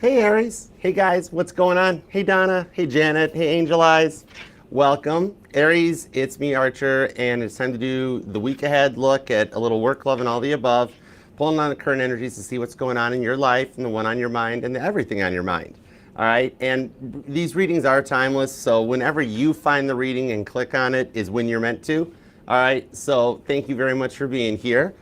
Hey Aries, hey guys, what's going on? Hey Donna, hey Janet, hey Angel Eyes. Welcome. Aries, it's me Archer, and it's time to do the week ahead look at a little work, love, and all the above, pulling on the current energies to see what's going on in your life and the one on your mind and the everything on your mind. All right, and these readings are timeless, so whenever you find the reading and click on it is when you're meant to. All right, so thank you very much for being here.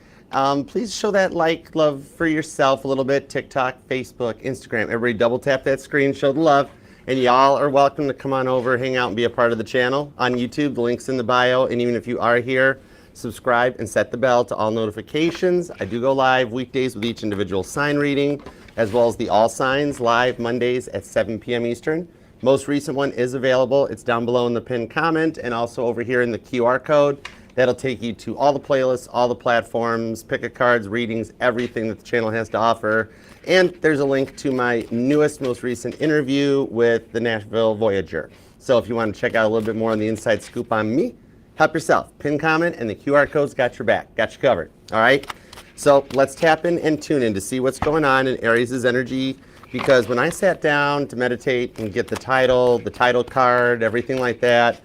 Please show that like, love for yourself a little bit. TikTok, Facebook, Instagram. Everybody double tap that screen, show the love. And y'all are welcome to come on over, hang out, and be a part of the channel. On YouTube, the link's in the bio. And even if you are here, subscribe and set the bell to all notifications. I do go live weekdays with each individual sign reading, as well as the all signs live Mondays at 7 p.m. Eastern. Most recent one is available. It's down below in the pinned comment and also over here in the QR code. That'll take you to all the playlists, all the platforms, pick a cards, readings, everything that the channel has to offer. And there's a link to my newest, most recent interview with the Nashville Voyager. So if you want to check out a little bit more on the inside scoop on me, help yourself. Pin comment and the QR code's got your back, got you covered. All right? So let's tap in and tune in to see what's going on in Aries' energy. Because when I sat down to meditate and get the title card, everything like that,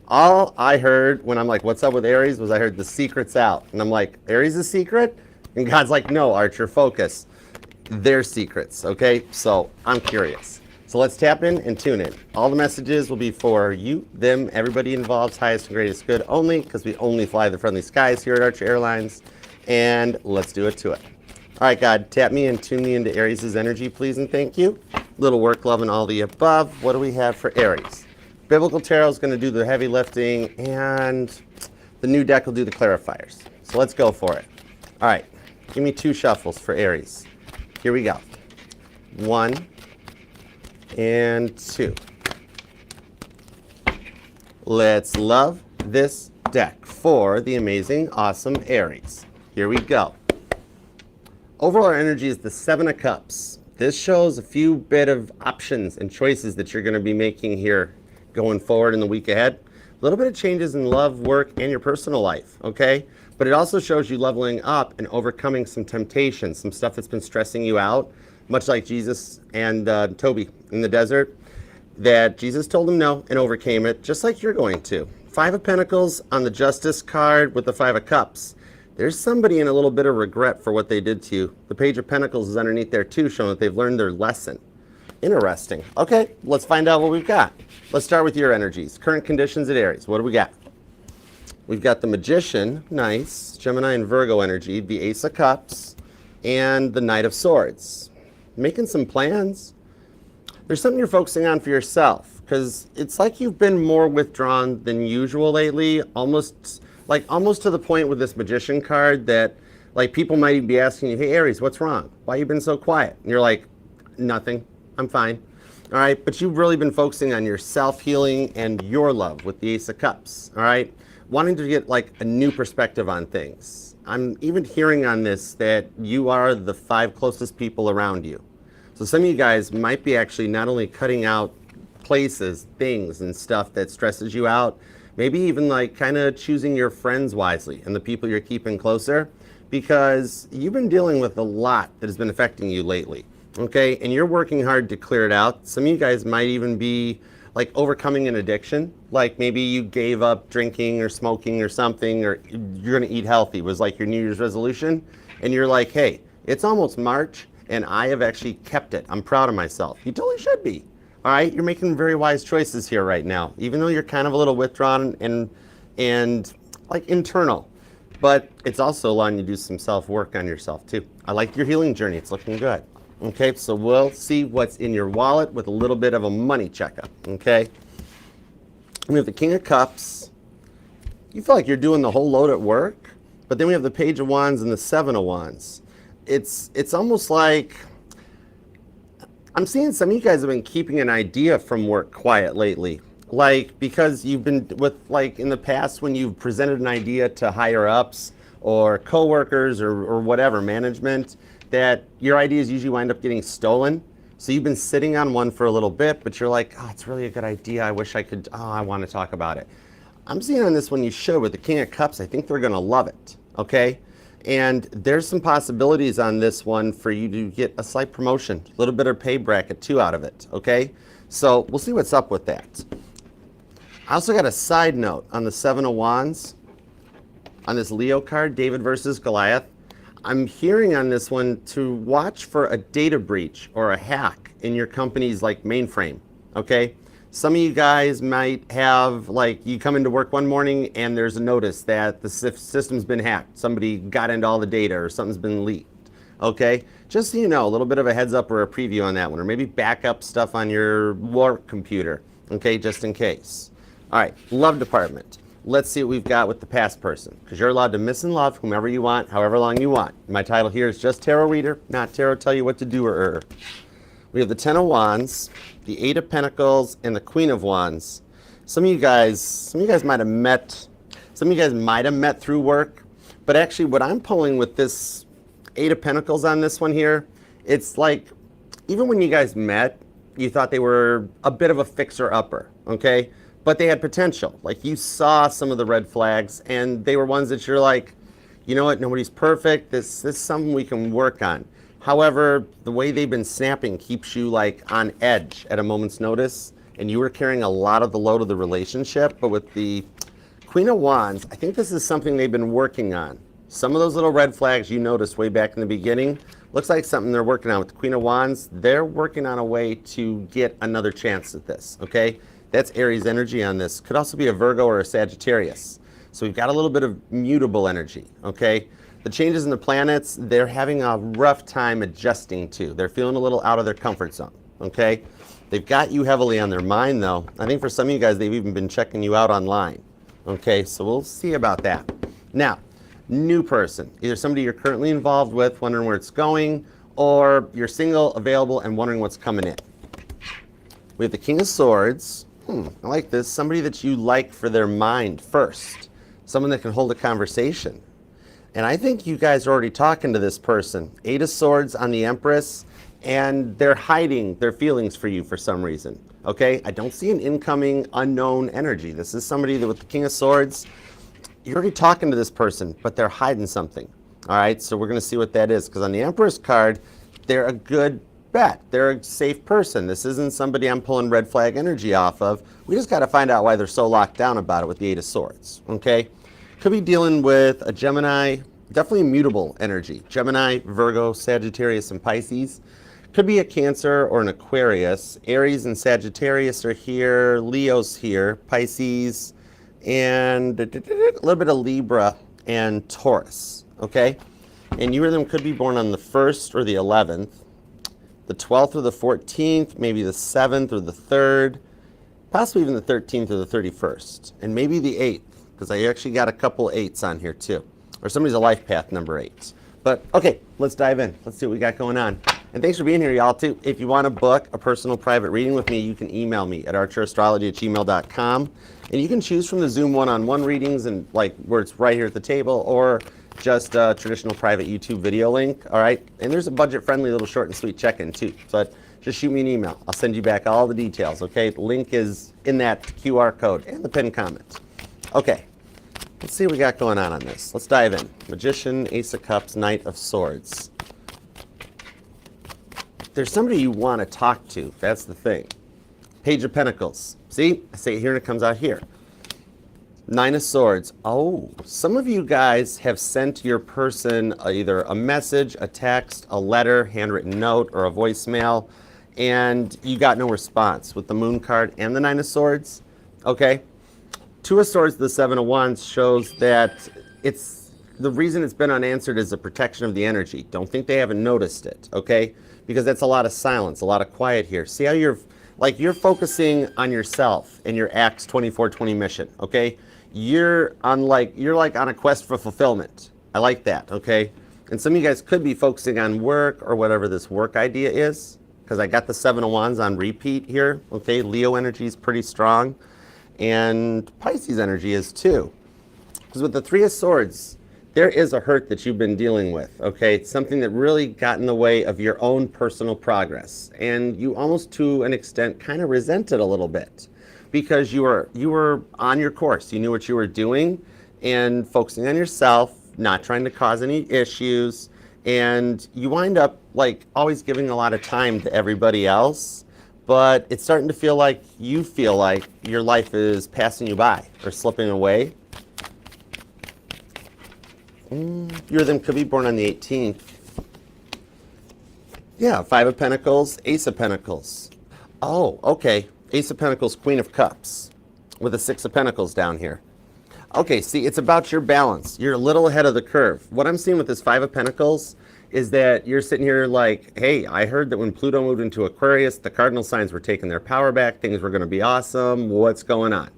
all I heard when I'm like, what's up with Aries, was I heard the secret's out. And I'm like, Aries is secret? And God's like, no, Archer, focus. They're secrets, okay? So I'm curious. So let's tap in and tune in. All the messages will be for you, them, everybody involved's highest and greatest good only, because we only fly the friendly skies here at Archer Airlines. And let's do it to it. All right, God, tap me and tune me into Aries' energy, please, and thank you. Little work, love, and all the above. What do we have for Aries? Biblical Tarot is going to do the heavy lifting, and the new deck will do the clarifiers. So let's go for it. All right, give me 2 shuffles for Aries. Here we go. 1 and 2. Let's love this deck for the amazing, awesome Aries. Here we go. Overall energy is the 7 of Cups. This shows a few bit of options and choices that you're going to be making here going forward in the week ahead. A little bit of changes in love, work, and your personal life, okay? But it also shows you leveling up and overcoming some temptations, some stuff that's been stressing you out, much like Jesus and Toby in the desert, that Jesus told him no and overcame it, just like you're going to. 5 of Pentacles on the Justice card with the 5 of Cups. There's somebody in a little bit of regret for what they did to you. The Page of Pentacles is underneath there too, showing that they've learned their lesson. Interesting. Okay, let's find out what we've got. Let's start with your energies. Current conditions at Aries. What do we got? We've got the Magician, nice. Gemini and Virgo energy, the Ace of Cups, and the Knight of Swords. Making some plans. There's something you're focusing on for yourself, because it's like you've been more withdrawn than usual lately, almost to the point with this Magician card that like people might even be asking you, hey Aries, what's wrong? Why you been so quiet? And you're like, nothing, I'm fine. All right, but you've really been focusing on your self-healing and your love with the Ace of Cups, all right? Wanting to get like a new perspective on things. I'm even hearing on this that you are the 5 closest people around you. So some of you guys might be actually not only cutting out places, things, and stuff that stresses you out, maybe even like kind of choosing your friends wisely and the people you're keeping closer, because you've been dealing with a lot that has been affecting you lately. Okay, and you're working hard to clear it out. Some of you guys might even be like overcoming an addiction. Like maybe you gave up drinking or smoking or something, or you're gonna eat healthy was like your New Year's resolution. And you're like, hey, it's almost March and I have actually kept it. I'm proud of myself. You totally should be. All right, you're making very wise choices here right now, even though you're kind of a little withdrawn and like internal. But it's also allowing you to do some self-work on yourself too. I like your healing journey, it's looking good. Okay, so we'll see what's in your wallet with a little bit of a money checkup, okay? We have the King of Cups. You feel like you're doing the whole load at work, but then we have the Page of Wands and the 7 of Wands. It's almost like, I'm seeing some of you guys have been keeping an idea from work quiet lately. Like, because you've been with, like, in the past when you've presented an idea to higher ups or coworkers or whatever, management, that your ideas usually wind up getting stolen. So you've been sitting on one for a little bit, but you're like, oh, it's really a good idea. I wish I could, I want to talk about it. I'm seeing on this one you should with the King of Cups. I think they're going to love it, okay? And there's some possibilities on this one for you to get a slight promotion, a little bit of pay bracket too out of it, okay? So we'll see what's up with that. I also got a side note on the Seven of Wands. On this Leo card, David versus Goliath. I'm hearing on this one to watch for a data breach or a hack in your company's like mainframe, okay? Some of you guys might have, like, you come into work one morning and there's a notice that the system's been hacked. Somebody got into all the data or something's been leaked, okay? Just so you know, a little bit of a heads up or a preview on that one, or maybe backup stuff on your work computer, okay, just in case. All right, love department. Let's see what we've got with the past person, because you're allowed to miss and love whomever you want, however long you want. My title here is just Tarot Reader, not Tarot Tell You What to Do or. We have the Ten of Wands, the Eight of Pentacles, and the Queen of Wands. Some of you guys might have met through work, but actually what I'm pulling with this Eight of Pentacles on this one here, it's like, even when you guys met, you thought they were a bit of a fixer-upper, okay? But they had potential. Like, you saw some of the red flags, and they were ones that you're like, you know what, nobody's perfect. This is something we can work on. However, the way they've been snapping keeps you like on edge at a moment's notice, and you were carrying a lot of the load of the relationship. But with the Queen of Wands, I think this is something they've been working on. Some of those little red flags you noticed way back in the beginning, looks like something they're working on. With the Queen of Wands, they're working on a way to get another chance at this, okay? That's Aries energy on this. Could also be a Virgo or a Sagittarius. So we've got a little bit of mutable energy, okay? The changes in the planets, they're having a rough time adjusting to. They're feeling a little out of their comfort zone, okay? They've got you heavily on their mind, though. I think for some of you guys, they've even been checking you out online, okay? So we'll see about that. Now, new person. Either somebody you're currently involved with, wondering where it's going, or you're single, available, and wondering what's coming in. We have the King of Swords. I like this. Somebody that you like for their mind first. Someone that can hold a conversation. And I think you guys are already talking to this person. Eight of Swords on the Empress, and they're hiding their feelings for you for some reason, okay? I don't see an incoming unknown energy. This is somebody that with the King of Swords, you're already talking to this person, but they're hiding something, all right? So we're going to see what that is, because on the Empress card, they're a good bet. They're a safe person. This isn't somebody I'm pulling red flag energy off of. We just got to find out why they're so locked down about it with the Eight of Swords, okay? Could be dealing with a Gemini, definitely mutable energy. Gemini, Virgo, Sagittarius, and Pisces. Could be a Cancer or an Aquarius. Aries and Sagittarius are here. Leo's here. Pisces, and a little bit of Libra and Taurus, okay? And you or them could be born on the 1st or the 11th, the 12th or the 14th, maybe the 7th or the 3rd, possibly even the 13th or the 31st, and maybe the 8th. Because I actually got a couple 8s on here too. Or somebody's a life path number 8. But okay, let's dive in. Let's see what we got going on. And thanks for being here, y'all, too. If you want to book a personal private reading with me, you can email me at archerastrology@gmail.com. And you can choose from the Zoom one-on-one readings and like where it's right here at the table, or just a traditional private YouTube video link, all right? And there's a budget-friendly little short and sweet check-in too. So just shoot me an email. I'll send you back all the details, okay? The link is in that QR code and the pinned comment. Okay, let's see what we got going on this. Let's dive in. Magician, Ace of Cups, Knight of Swords. There's somebody you want to talk to. That's the thing. Page of Pentacles. See? I say it here and it comes out here. Nine of Swords. Oh, some of you guys have sent your person either a message, a text, a letter, handwritten note, or a voicemail, and you got no response with the Moon card and the Nine of Swords. Okay? Two of Swords, the Seven of Wands shows that it's the reason it's been unanswered is the protection of the energy. Don't think they haven't noticed it, okay? Because that's a lot of silence, a lot of quiet here. See how you're focusing on yourself and your Acts 24:20 mission, okay? You're like on a quest for fulfillment. I like that, okay? And some of you guys could be focusing on work or whatever this work idea is, because I got the Seven of Wands on repeat here, okay? Leo energy is pretty strong. And Pisces energy is too. Because with the Three of Swords, there is a hurt that you've been dealing with, okay? It's something that really got in the way of your own personal progress. And you almost, to an extent, kind of resent it a little bit. Because you were on your course. You knew what you were doing and focusing on yourself. not trying to cause any issues, and you wind up like always giving a lot of time to everybody else, but it's starting to feel like you feel like your life is passing you by or slipping away. Few of them could be born on the 18th. Yeah, Five of Pentacles, Ace of Pentacles. Oh, okay. Ace of Pentacles, Queen of Cups, with a Six of Pentacles down here. Okay, see, it's about your balance. You're a little ahead of the curve. What I'm seeing with this Five of Pentacles is that you're sitting here like, hey, I heard that when Pluto moved into Aquarius, the cardinal signs were taking their power back. Things were going to be awesome. What's going on?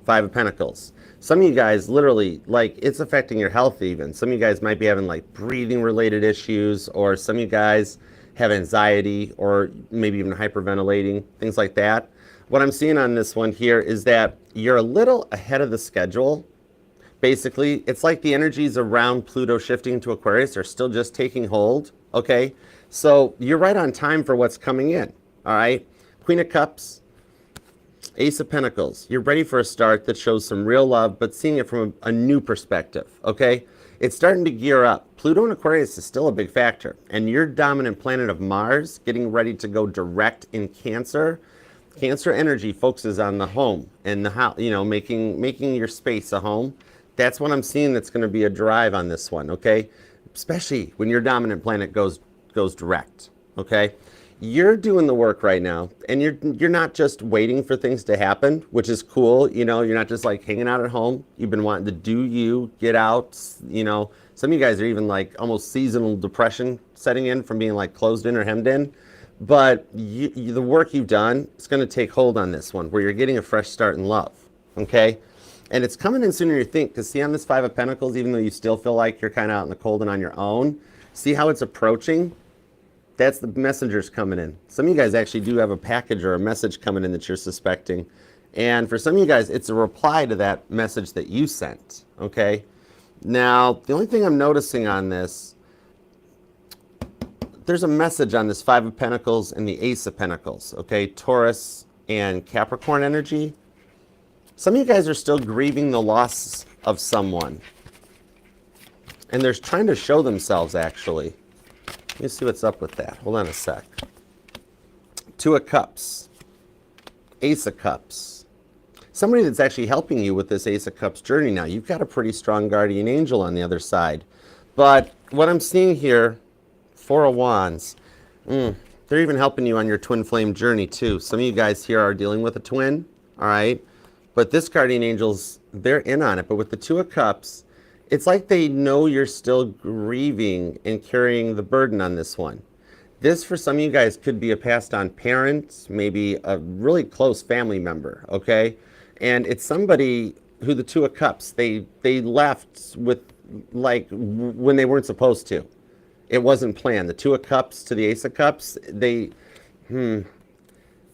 Five of Pentacles. Some of you guys literally, like, it's affecting your health even. Some of you guys might be having like breathing related issues, or some of you guys have anxiety, or maybe even hyperventilating, things like that. What I'm seeing on this one here is that you're a little ahead of the schedule. Basically, it's like the energies around Pluto shifting to Aquarius are still just taking hold, okay? So you're right on time for what's coming in, all right? Queen of Cups, Ace of Pentacles. You're ready for a start that shows some real love, but seeing it from a new perspective, okay? It's starting to gear up. Pluto in Aquarius is still a big factor, and your dominant planet of Mars getting ready to go direct in Cancer. Cancer energy focuses on the home and the house, you know, making your space a home. That's what I'm seeing that's going to be a drive on this one, okay? Especially when your dominant planet goes direct, okay? You're doing the work right now, and you're not just waiting for things to happen, which is cool. You know, you're not just like hanging out at home. You've been wanting to do you, get out, you know. Some of you guys are even like almost seasonal depression setting in from being like closed in or hemmed in. But the work you've done is going to take hold on this one, where you're getting a fresh start in love, okay? And it's coming in sooner than you think, because see on this Five of Pentacles, even though you still feel like you're kind of out in the cold and on your own, see how it's approaching? That's the messengers coming in. Some of you guys actually do have a package or a message coming in that you're suspecting. And for some of you guys, it's a reply to that message that you sent, okay? Now, the only thing I'm noticing on this, there's a message on this Five of Pentacles and the Ace of Pentacles, okay? Taurus and Capricorn energy. Some of you guys are still grieving the loss of someone. And they're trying to show themselves, actually. Let me see what's up with that. Hold on a sec. Two of Cups. Ace of Cups. Somebody that's actually helping you with this Ace of Cups journey now. You've got a pretty strong guardian angel on the other side. But what I'm seeing here, Four of Wands. They're even helping you on your twin flame journey, too. Some of you guys here are dealing with a twin, all right? But this guardian angels, they're in on it. But with the Two of Cups, it's like they know you're still grieving and carrying the burden on this one. This, for some of you guys, could be a passed on parent, maybe a really close family member, okay? And it's somebody who the Two of Cups, they left with, like, when they weren't supposed to. It wasn't planned. The Two of Cups to the Ace of Cups,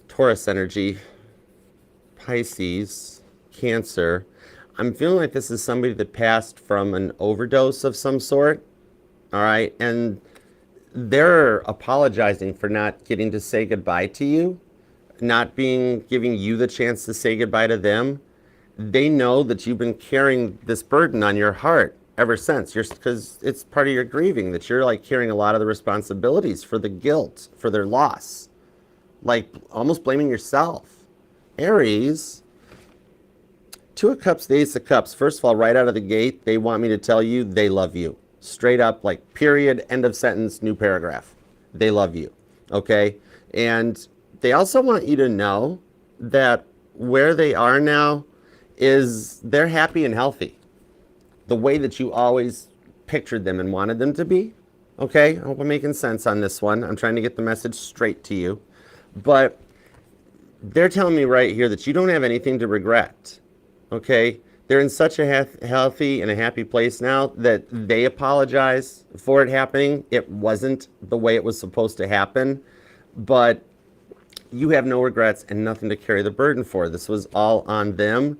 Taurus energy, Pisces, Cancer. I'm feeling like this is somebody that passed from an overdose of some sort, all right? And they're apologizing for not getting to say goodbye to you, not giving you the chance to say goodbye to them. They know that you've been carrying this burden on your heart ever since, because it's part of your grieving, that you're like carrying a lot of the responsibilities for the guilt, for their loss, like almost blaming yourself. Aries, Two of Cups, the Ace of Cups. First of all, right out of the gate, they want me to tell you they love you. Straight up, like period, end of sentence, new paragraph. They love you, okay? And they also want you to know that where they are now is they're happy and healthy. The way that you always pictured them and wanted them to be, okay? I hope I'm making sense on this one. I'm trying to get the message straight to you. But they're telling me right here that you don't have anything to regret. Okay, they're in such a healthy and a happy place now that they apologize for it happening. It wasn't the way it was supposed to happen, but you have no regrets and nothing to carry the burden for. This was all on them,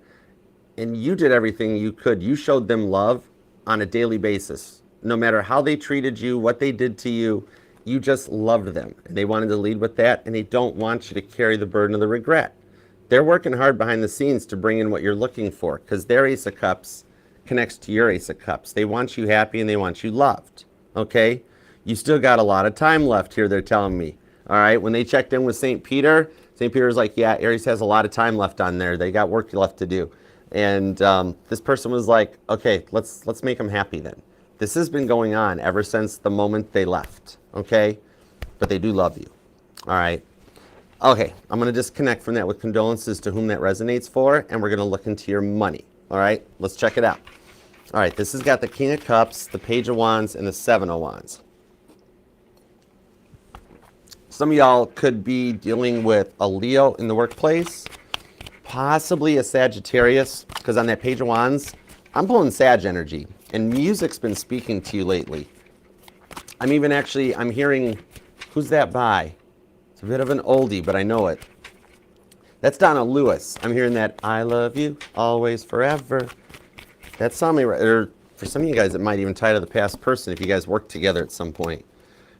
and you did everything you could. You showed them love on a daily basis. No matter how they treated you, what they did to you, you just loved them. They wanted to lead with that, and they don't want you to carry the burden of the regret. They're working hard behind the scenes to bring in what you're looking for, because their Ace of Cups connects to your Ace of Cups. They want you happy and they want you loved, okay? You still got a lot of time left here, they're telling me. All right, when they checked in with St. Peter was like, yeah, Aries has a lot of time left on there. They got work left to do. And this person was like, okay, let's make them happy then. This has been going on ever since the moment they left, okay? But they do love you, all right? Okay, I'm going to disconnect from that with condolences to whom that resonates for, and we're going to look into your money, all right? Let's check it out. All right, this has got the King of Cups, the Page of Wands, and the Seven of Wands. Some of y'all could be dealing with a Leo in the workplace, possibly a Sagittarius, because on that Page of Wands, I'm pulling Sag energy, and music's been speaking to you lately. I'm hearing, who's that by? It's a bit of an oldie, but I know it. That's Donna Lewis. I'm hearing that, I love you, always, forever. That's something, or for some of you guys, it might even tie to the past person if you guys work together at some point.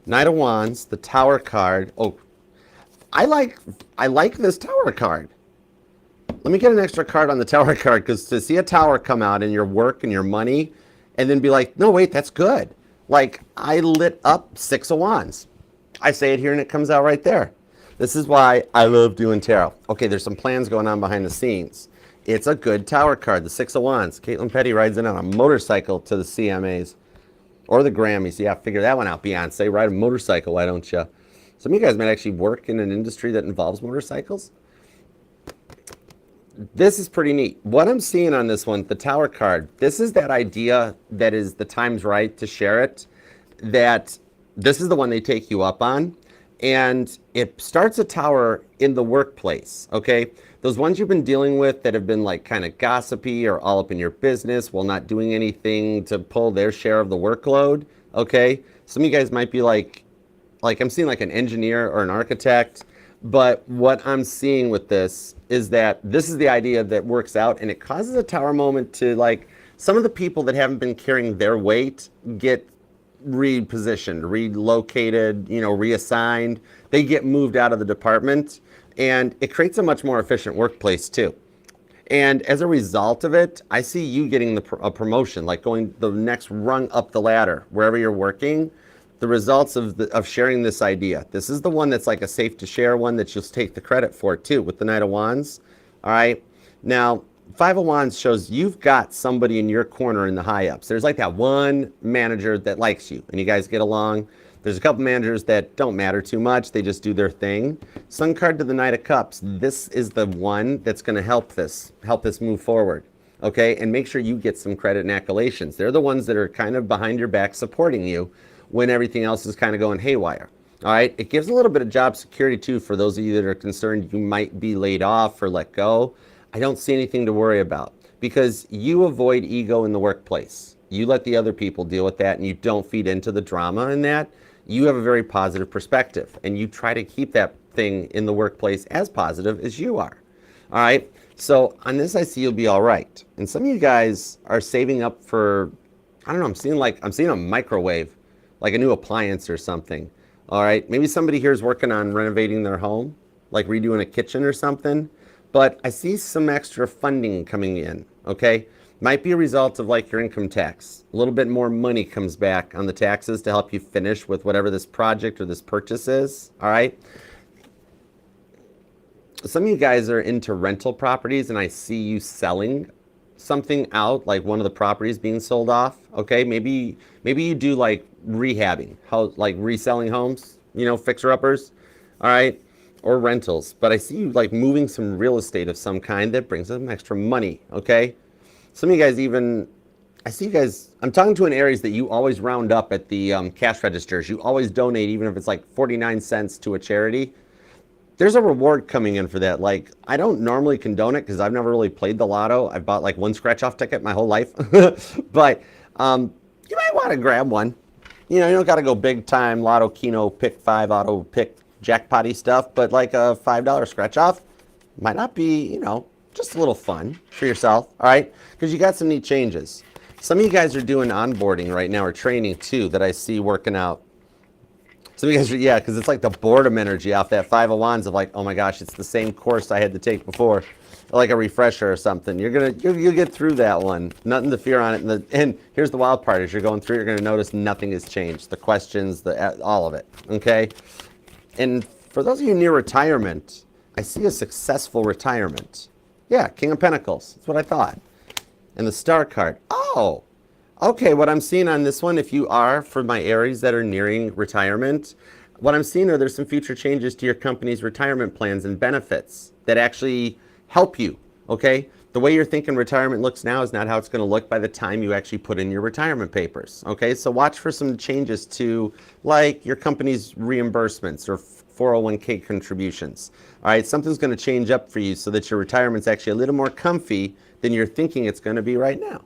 Knight of Wands, the Tower card. Oh, I like this Tower card. Let me get an extra card on the Tower card, because to see a Tower come out in your work and your money and then be like, no, wait, that's good. Like, I lit up Six of Wands. I say it here and it comes out right there. This is why I love doing tarot. Okay, there's some plans going on behind the scenes. It's a good Tower card, the Six of Wands. Caitlin Petty rides in on a motorcycle to the CMAs. Or the Grammys. Yeah, figure that one out, Beyonce. Ride a motorcycle, why don't you? Some of you guys might actually work in an industry that involves motorcycles. This is pretty neat. What I'm seeing on this one, the Tower card, this is that idea that is the time's right to share it, that this is the one they take you up on, and it starts a tower in the workplace, okay? Those ones you've been dealing with that have been like kind of gossipy or all up in your business while not doing anything to pull their share of the workload, okay? Some of you guys might be like I'm seeing like an engineer or an architect, but what I'm seeing with this is that this is the idea that works out, and it causes a tower moment to, like, some of the people that haven't been carrying their weight get repositioned, relocated, reassigned. They get moved out of the department, and it creates a much more efficient workplace too. And as a result of it, I see you getting a promotion, like going the next rung up the ladder wherever you're working. The results of sharing this idea. This is the one that's like a safe to share one that you'll take the credit for too, with the Knight of Wands. All right. Now, Five of Wands shows you've got somebody in your corner in the high ups. There's like that one manager that likes you and you guys get along. There's a couple managers that don't matter too much. They just do their thing. Sun card to the Knight of Cups. This is the one that's going to help this move forward. Okay. And make sure you get some credit and accolades. They're the ones that are kind of behind your back supporting you when everything else is kind of going haywire. All right. It gives a little bit of job security too for those of you that are concerned you might be laid off or let go. I don't see anything to worry about because you avoid ego in the workplace. You let the other people deal with that and you don't feed into the drama in that. You have a very positive perspective and you try to keep that thing in the workplace as positive as you are. All right. So on this, I see you'll be all right. And some of you guys are saving up for, I don't know, I'm seeing a microwave, like a new appliance or something. All right. Maybe somebody here is working on renovating their home, like redoing a kitchen or something. But I see some extra funding coming in. Okay. Might be a result of like your income tax. A little bit more money comes back on the taxes to help you finish with whatever this project or this purchase is. All right. Some of you guys are into rental properties and I see you selling something out, like one of the properties being sold off. Okay. Maybe you do like rehabbing, like reselling homes, fixer-uppers. All right. Or rentals. But I see you like moving some real estate of some kind that brings them extra money. Okay. Some of you guys I'm talking to an Aries that you always round up at the cash registers. You always donate, even if it's like 49 cents to a charity. There's a reward coming in for that. Like, I don't normally condone it because I've never really played the lotto. I've bought like one scratch-off ticket my whole life. But you might want to grab one. You don't got to go big time lotto, keno, pick 5, auto, pick jackpotty stuff. But like a $5 scratch-off might not be, just a little fun for yourself, all right? Because you got some neat changes. Some of you guys are doing onboarding right now or training too that I see working out. Some of you guys are, because it's like the boredom energy off that Five of Wands of like, oh my gosh, it's the same course I had to take before. like a refresher or something. You'll get through that one. Nothing to fear on it. And here's the wild part: as you're going through, you're going to notice nothing has changed. The questions, all of it. Okay. And for those of you near retirement, I see a successful retirement. Yeah, King of Pentacles. That's what I thought. And the Star card. Oh, okay. What I'm seeing on this one, if you are, for my Aries that are nearing retirement, what I'm seeing are there's some future changes to your company's retirement plans and benefits that actually help you, okay? The way you're thinking retirement looks now is not how it's going to look by the time you actually put in your retirement papers, okay? So watch for some changes to, like, your company's reimbursements or 401k contributions, all right? Something's going to change up for you so that your retirement's actually a little more comfy than you're thinking it's going to be right now.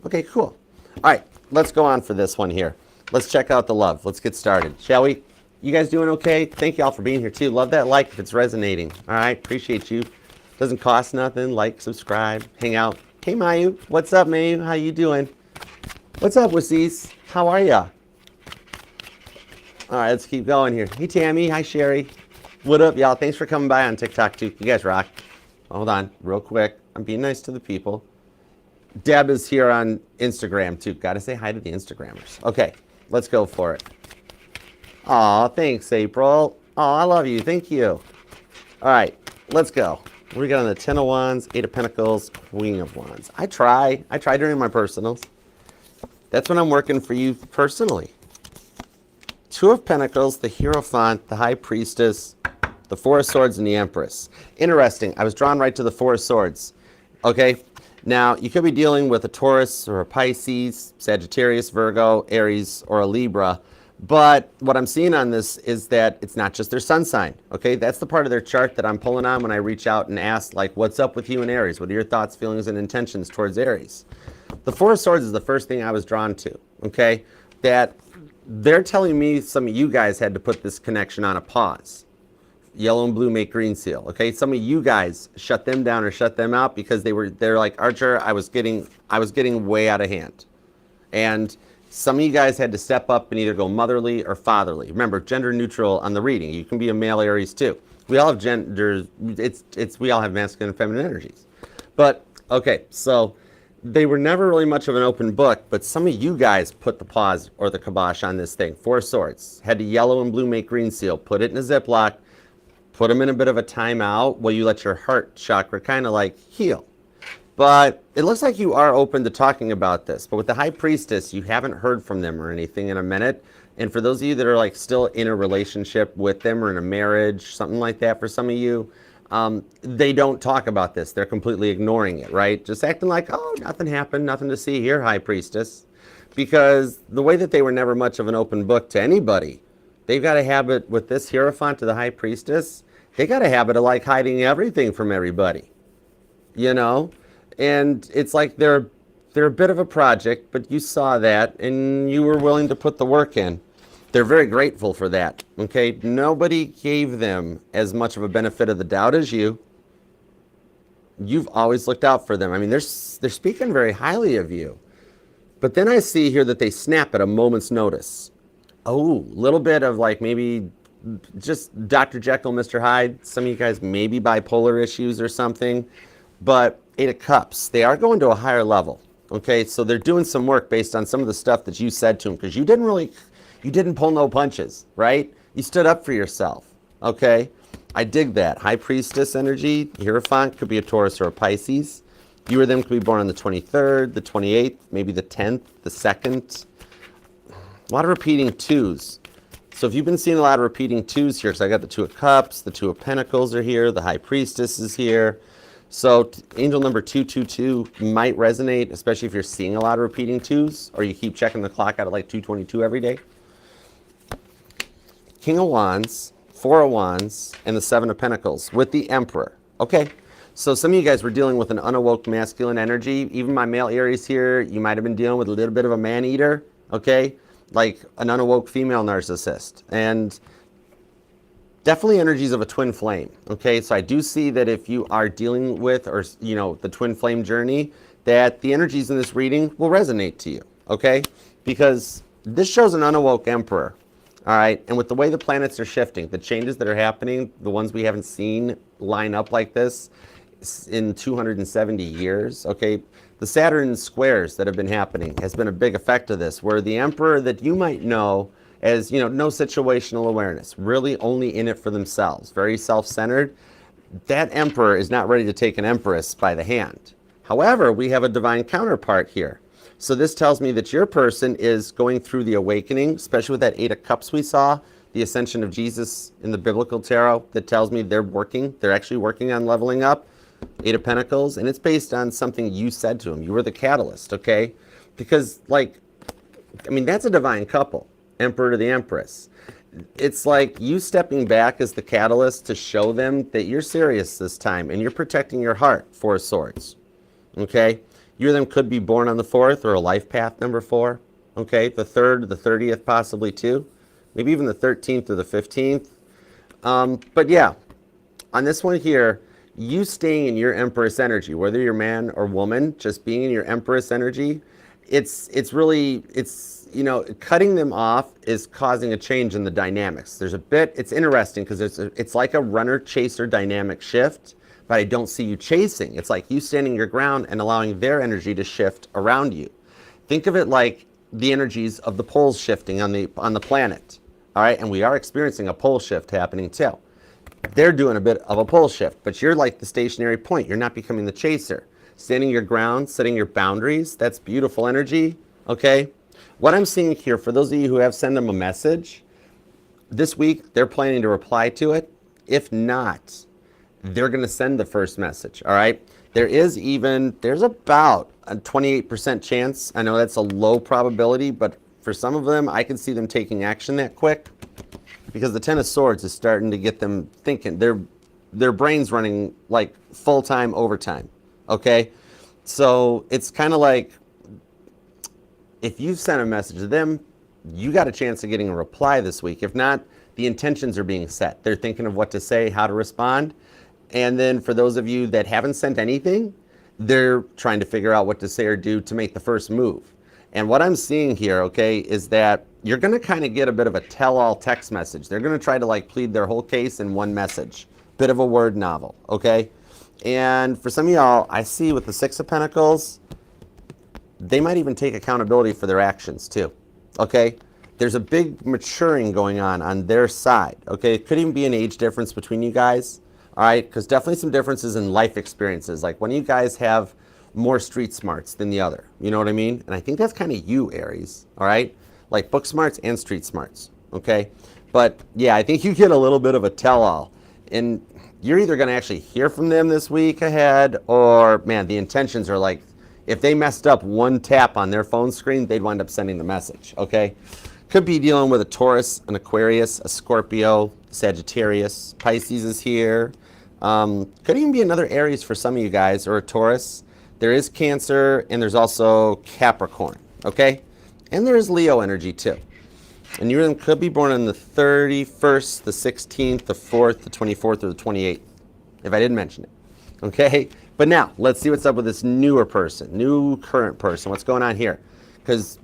Okay, cool. All right, let's go on for this one here. Let's check out the love. Let's get started, shall we? You guys doing okay? Thank you all for being here too. Love that like if it's resonating. All right, appreciate you. Doesn't cost nothing. Like, subscribe, hang out. Hey, Mayu. What's up, Mayu? How you doing? What's up, Wasis? How are ya? All right, let's keep going here. Hey, Tammy. Hi, Sherry. What up, y'all? Thanks for coming by on TikTok too. You guys rock. Hold on, real quick. I'm being nice to the people. Deb is here on Instagram too. Got to say hi to the Instagrammers. Okay, let's go for it. Aw, thanks, April. Oh, I love you. Thank you. All right, let's go. We got on the 10 of Wands, 8 of Pentacles, Queen of Wands. I try during my personals. That's when I'm working for you personally. 2 of Pentacles, the Hierophant, the High Priestess, the 4 of Swords, and the Empress. Interesting. I was drawn right to the 4 of Swords. Okay? Now, you could be dealing with a Taurus or a Pisces, Sagittarius, Virgo, Aries, or a Libra. But what I'm seeing on this is that it's not just their sun sign, okay? That's the part of their chart that I'm pulling on when I reach out and ask, like, what's up with you and Aries? What are your thoughts, feelings, and intentions towards Aries? The 4 of Swords is the first thing I was drawn to, okay? That they're telling me some of you guys had to put this connection on a pause. Yellow and blue make green seal, okay? Some of you guys shut them down or shut them out because they're like, Archer, I was getting way out of hand. And some of you guys had to step up and either go motherly or fatherly. Remember, gender neutral on the reading. You can be a male Aries too. We all have genders. We all have masculine and feminine energies. But okay, so they were never really much of an open book. But some of you guys put the pause or the kibosh on this thing. 4 of Swords had to yellow and blue make green seal. Put it in a Ziploc. Put them in a bit of a timeout while you let your heart chakra kind of like heal. But it looks like you are open to talking about this. But with the High Priestess, you haven't heard from them or anything in a minute. And for those of you that are like still in a relationship with them or in a marriage, something like that for some of you, they don't talk about this. They're completely ignoring it, right? Just acting like, oh, nothing happened, nothing to see here, High Priestess. Because the way that they were never much of an open book to anybody, they've got a habit with this Hierophant to the High Priestess, they got a habit of like hiding everything from everybody, you know? And it's like they're a bit of a project, but you saw that and you were willing to put the work in. They're very grateful for that, okay? Nobody gave them as much of a benefit of the doubt as you. You've always looked out for them. I mean, they're speaking very highly of you. But then I see here that they snap at a moment's notice. Oh, a little bit of like maybe just Dr. Jekyll, Mr. Hyde. Some of you guys maybe bipolar issues or something. But 8 of Cups, they are going to a higher level, okay? So they're doing some work based on some of the stuff that you said to them because you didn't pull no punches, right? You stood up for yourself, okay? I dig that. High Priestess energy, Hierophant could be a Taurus or a Pisces. You or them could be born on the 23rd, the 28th, maybe the 10th, the 2nd. A lot of repeating 2s. So if you've been seeing a lot of repeating 2s here, because I got the 2 of Cups, the 2 of Pentacles are here, the High Priestess is here. So angel number 222 might resonate, especially if you're seeing a lot of repeating 2s or you keep checking the clock out at like 222 every day. King of Wands, 4 of Wands, and the 7 of Pentacles with the Emperor. Okay, so some of you guys were dealing with an unawoke masculine energy. Even my male Aries here, you might have been dealing with a little bit of a man-eater, okay? Like an unawoke female narcissist. And definitely energies of a twin flame, okay? So I do see that if you are dealing with, or you know, the twin flame journey, that the energies in this reading will resonate to you, okay? Because this shows an unawoke emperor, all right? And with the way the planets are shifting, the changes that are happening, the ones we haven't seen line up like this, in 270 years, okay? The Saturn squares that have been happening has been a big effect of this, where the emperor that you might know as, no situational awareness, really only in it for themselves, very self-centered, that emperor is not ready to take an empress by the hand. However, we have a divine counterpart here. So this tells me that your person is going through the awakening, especially with that Eight of Cups we saw, the ascension of Jesus in the biblical tarot, that tells me they're actually working on leveling up. Eight of Pentacles, and it's based on something you said to him. You were the catalyst, okay? Because, that's a divine couple, Emperor to the Empress. It's like you stepping back as the catalyst to show them that you're serious this time and you're protecting your heart, Four of Swords, okay? You or them could be born on the 4th or a life path number 4, okay? The 3rd, the 30th possibly too. Maybe even the 13th or the 15th. But yeah, on this one here, you staying in your Empress energy, whether you're man or woman, just being in your Empress energy, it's cutting them off is causing a change in the dynamics. It's interesting because it's like a runner-chaser dynamic shift, but I don't see you chasing. It's like you standing your ground and allowing their energy to shift around you. Think of it like the energies of the poles shifting on the planet, all right? And we are experiencing a pole shift happening too. They're doing a bit of a pole shift, but you're like the stationary point. You're not becoming the chaser. Standing your ground, setting your boundaries, that's beautiful energy, okay? What I'm seeing here, for those of you who have sent them a message, this week they're planning to reply to it. If not, they're going to send the first message, all right? There's about a 28% chance. I know that's a low probability, but for some of them, I can see them taking action that quick. Because the Ten of Swords is starting to get them thinking. Their brain's running like full-time overtime, okay? So it's kind of like if you sent a message to them, you got a chance of getting a reply this week. If not, the intentions are being set. They're thinking of what to say, how to respond. And then for those of you that haven't sent anything, they're trying to figure out what to say or do to make the first move. And what I'm seeing here, okay, is that you're going to kind of get a bit of a tell-all text message. They're going to try to plead their whole case in one message. Bit of a word novel, okay? And for some of y'all, I see with the Six of Pentacles, they might even take accountability for their actions too, okay? There's a big maturing going on their side, okay? It could even be an age difference between you guys, all right? Because definitely some differences in life experiences. Like one of you guys have more street smarts than the other. You know what I mean? And I think that's kind of you, Aries, all right? Like book smarts and street smarts, okay? But yeah, I think you get a little bit of a tell-all. And you're either going to actually hear from them this week ahead, or, man, the intentions are like, if they messed up one tap on their phone screen, they'd wind up sending the message, okay? Could be dealing with a Taurus, an Aquarius, a Scorpio, Sagittarius, Pisces is here. Could even be another Aries for some of you guys, or a Taurus. There is Cancer, and there's also Capricorn, okay? And there's Leo energy too. And you could be born on the 31st, the 16th, the 4th, the 24th, or the 28th, if I didn't mention it, okay? But now, let's see what's up with this newer person, new current person. What's going on here? Because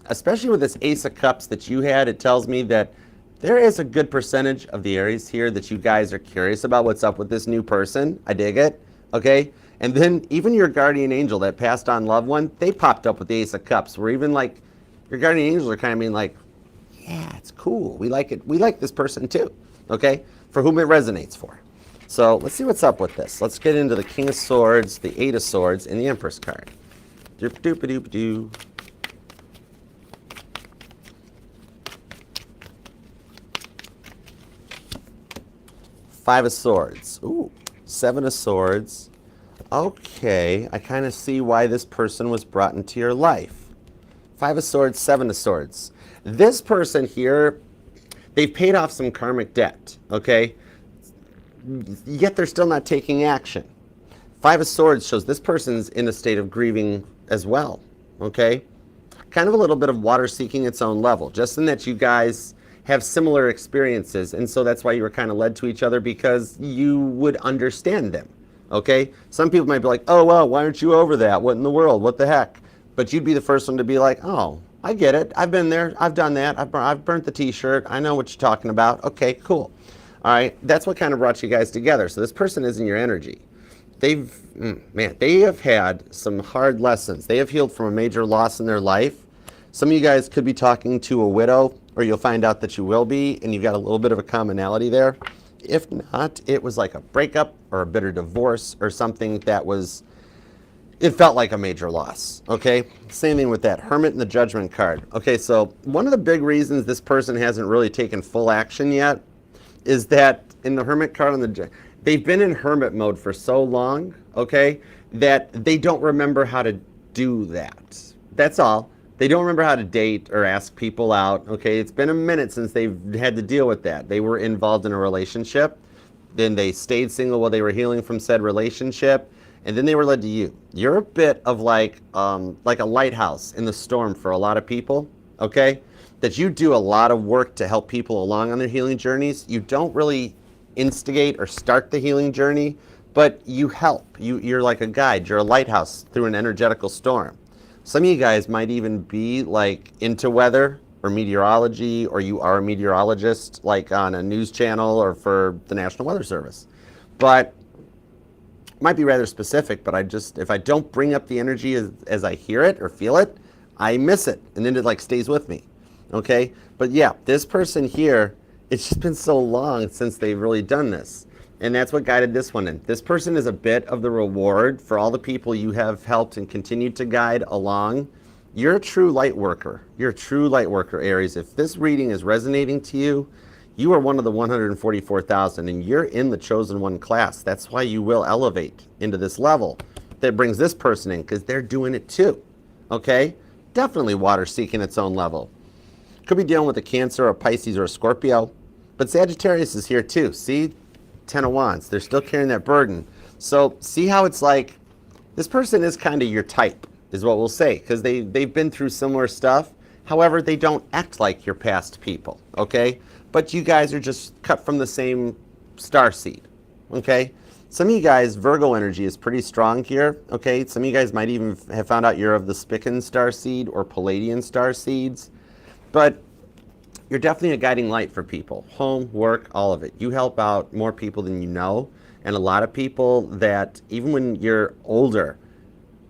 especially with this Ace of Cups that you had, it tells me that there is a good percentage of the Aries here that you guys are curious about what's up with this new person. I dig it, okay? And then even your guardian angel, that passed on loved one, they popped up with the Ace of Cups, where even like your guardian angels are kind of being like, yeah, it's cool. We like it. We like this person too, okay? For whom it resonates for. So let's see what's up with this. Let's get into the King of Swords, the Eight of Swords, and the Empress card. Doop-a-doop-a-doop-a-doo. Five of Swords. Ooh, Seven of Swords. Okay, I kind of see why this person was brought into your life. Five of Swords, Seven of Swords. This person here, they've paid off some karmic debt, okay? Yet they're still not taking action. Five of Swords shows this person's in a state of grieving as well, okay? Kind of a little bit of water seeking its own level, just in that you guys have similar experiences, and so that's why you were kind of led to each other, because you would understand them, okay? Some people might be like, oh, well, why aren't you over that? What in the world? What the heck? But you'd be the first one to be like, oh, I get it. I've been there. I've done that. I've burnt the t-shirt. I know what you're talking about. Okay, cool. All right, that's what kind of brought you guys together. So this person is in your energy. they have had some hard lessons. They have healed from a major loss in their life. Some of you guys could be talking to a widow, or you'll find out that you will be, and you've got a little bit of a commonality there. If not, it was like a breakup or a bitter divorce or something that was, it felt like a major loss, okay? Same thing with that Hermit and the Judgment card. Okay, so one of the big reasons this person hasn't really taken full action yet is that in the Hermit card on they've been in hermit mode for so long, okay, that they don't remember how to do that. That's all. They don't remember how to date or ask people out, okay? It's been a minute since they've had to deal with that. They were involved in a relationship, then they stayed single while they were healing from said relationship, and then they were led to you. You're a bit of like a lighthouse in the storm for a lot of people, okay? That you do a lot of work to help people along on their healing journeys. You don't really instigate or start the healing journey, but you help. You're like a guide. You're a lighthouse through an energetical storm. Some of you guys might even be like into weather or meteorology, or you are a meteorologist like on a news channel or for the National Weather Service. But it might be rather specific, but if I don't bring up the energy as I hear it or feel it, I miss it, and then it like stays with me, okay? But yeah, this person here, it's just been so long since they've really done this. And that's what guided this one in. This person is a bit of the reward for all the people you have helped and continued to guide along. You're a true light worker. You're a true light worker, Aries. If this reading is resonating to you, you are one of the 144,000 and you're in the chosen one class. That's why you will elevate into this level that brings this person in, because they're doing it too, okay? Definitely water seeking its own level. Could be dealing with a Cancer, a Pisces, or a Scorpio. But Sagittarius is here too. See? 10 of Wands. They're still carrying that burden. So see how it's like, this person is kind of your type, is what we'll say, because they've been through similar stuff. However, they don't act like your past people, okay? But you guys are just cut from the same star seed, okay? Some of you guys, Virgo energy is pretty strong here, okay? Some of you guys might even have found out you're of the Spican star seed or Palladian star seeds. But you're definitely a guiding light for people. Home, work, all of it. You help out more people than you know. And a lot of people that, even when you're older,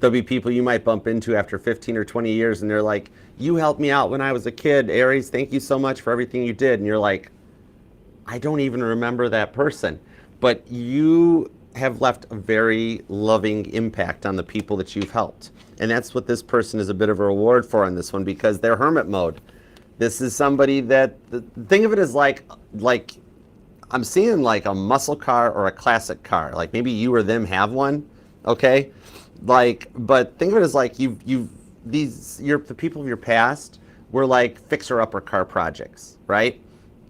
there'll be people you might bump into after 15 or 20 years and they're like, you helped me out when I was a kid, Aries, thank you so much for everything you did. And you're like, I don't even remember that person. But you have left a very loving impact on the people that you've helped. And that's what this person is a bit of a reward for in this one, because they're hermit mode. This is somebody that, think of it as like I'm seeing like a muscle car or a classic car. Like maybe you or them have one, okay? Like, but think of it as like the people of your past were like fixer-upper car projects, right?